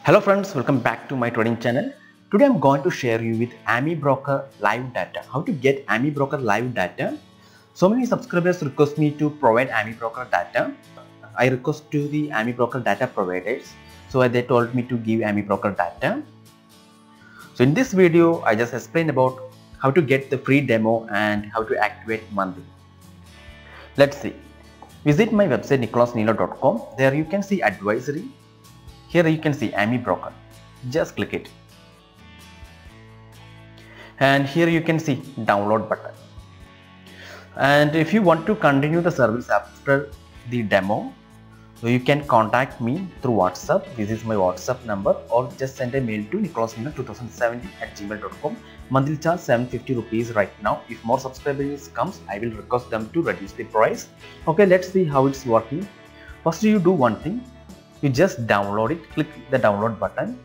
Hello friends, welcome back to my trading channel. Today I'm going to share you with AmiBroker live data. How to get AmiBroker live data. So many subscribers request me to provide AmiBroker data. I request to the AmiBroker data providers. So they told me to give AmiBroker data. So in this video, I just explained about how to get the free demo and how to activate monthly. Let's see. Visit my website nicholasnilo.com. There you can see advisory. Here you can see AmiBroker. Just click it. And here you can see download button. And if you want to continue the service after the demo, so you can contact me through WhatsApp. This is my WhatsApp number, or just send a mail to nicholasnilo2070@gmail.com. Monthly charge 750 rupees right now. If more subscribers comes, I will request them to reduce the price. Okay, let's see how it's working. First, you do one thing. You just download it, click the download button.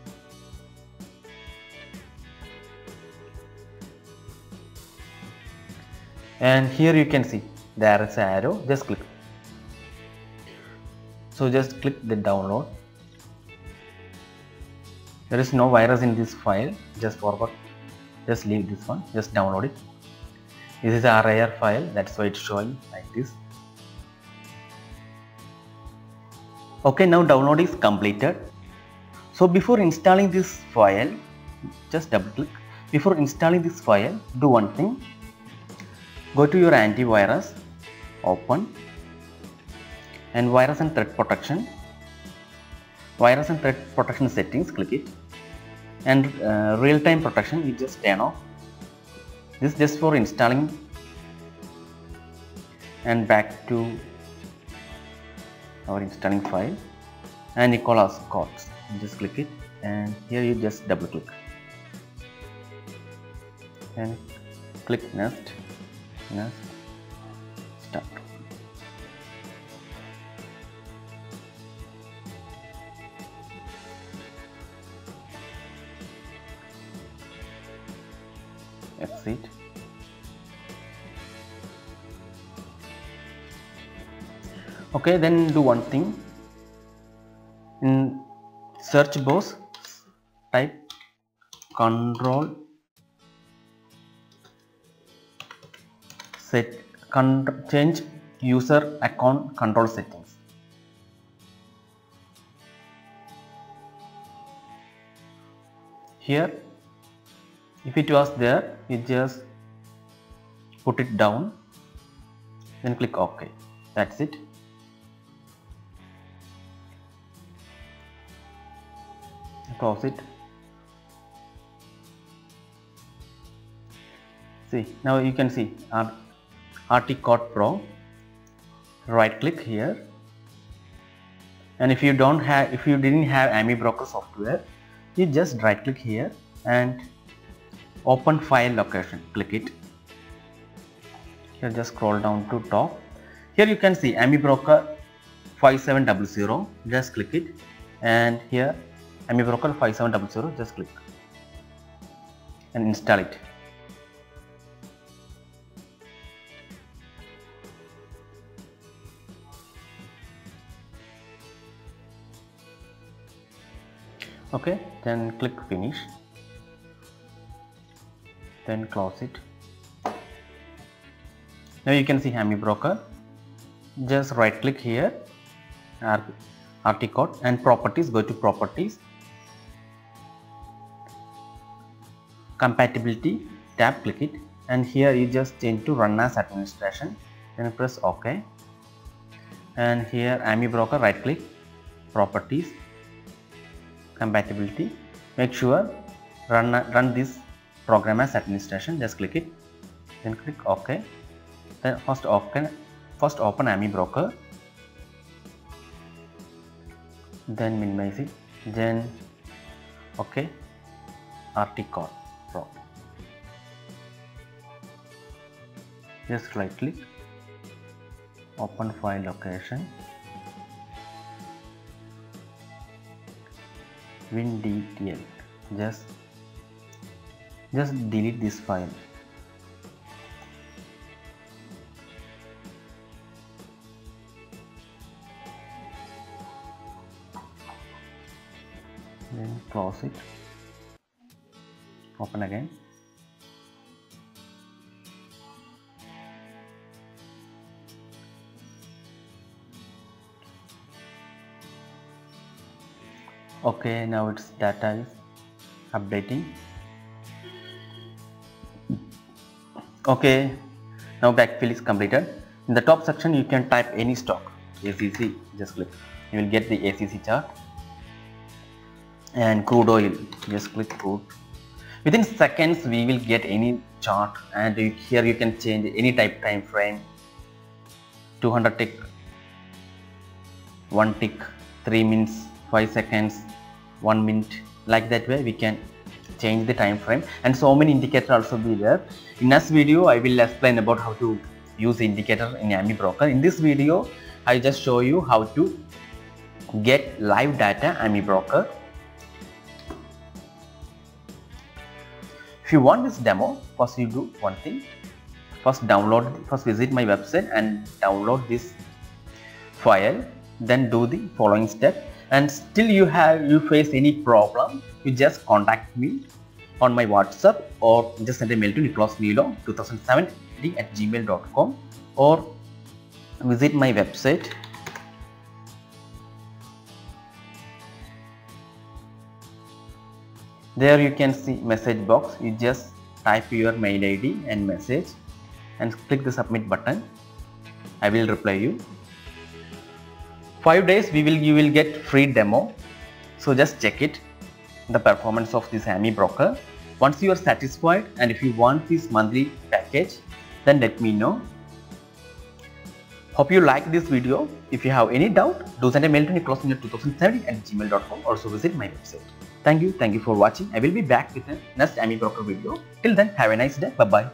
And here you can see there is an arrow, just click. So just click the download. There is no virus in this file, just forward, just leave this one, just download it. This is a RAR file, that's why it's showing like this. Okay, now download is completed. So before installing this file, just double click. Before installing this file, do one thing. Go to your antivirus, open, and virus and threat protection. Virus and threat protection settings, click it. And real-time protection, you just turn off. This is just for installing. And back to our installing file, and Nicholas codes, just click it, and here you just double click and click next, start. Exit. Okay, then do one thing. In search box, type change user account control settings. Here, if it was there, you just put it down, then click OK. That's it. Close it. See, now you can see RT Code Pro. Right click here, and if you didn't have AmiBroker software, you just right click here and open file location. Click it. Here just scroll down to top. Here you can see AmiBroker 5700. Just click it, and here AmiBroker 5700, just click and install it. Okay, then click finish, then close it. Now you can see AmiBroker. Just right click here, RT code, and properties, go to properties. Compatibility tab, click it, and here you just change to run as administration, then press OK. And here AmiBroker, right click, properties, compatibility, make sure run this program as administration, just click it, then click OK. Then first open AmiBroker, then minimize it, then OK, RT code Pro. Just right click, open file location, WinDTL. Just delete this file. then close it, open again. Okay, now its data is updating. Okay, now backfill is completed. In the top section you can type any stock, ACC, just click, you will get the ACC chart. And crude oil, just click crude. Within seconds we will get any chart, and here you can change any type time frame, 200 tick, 1 tick, 3 minutes, 5 seconds, 1 minute. Like that way we can change the time frame, and so many indicators also be there. In next video I will explain about how to use indicator in AmiBroker. In this video I just show you how to get live data AmiBroker. If you want this demo, first you do one thing. First visit my website and download this file. Then do the following step. And still you face any problem, you just contact me on my WhatsApp, or just send a mail to nicholasnilo2070@gmail.com, or visit my website. There you can see message box. You just type your mail ID and message and click the submit button. I will reply you. 5 days you will get free demo. So just check it, the performance of this AmiBroker. Once you are satisfied, and if you want this monthly package, then let me know. Hope you like this video. If you have any doubt, do send a mail to nicholasnilo2070@gmail.com. Also visit my website. Thank you for watching. I will be back with the next AmiBroker video. Till then, have a nice day. Bye bye.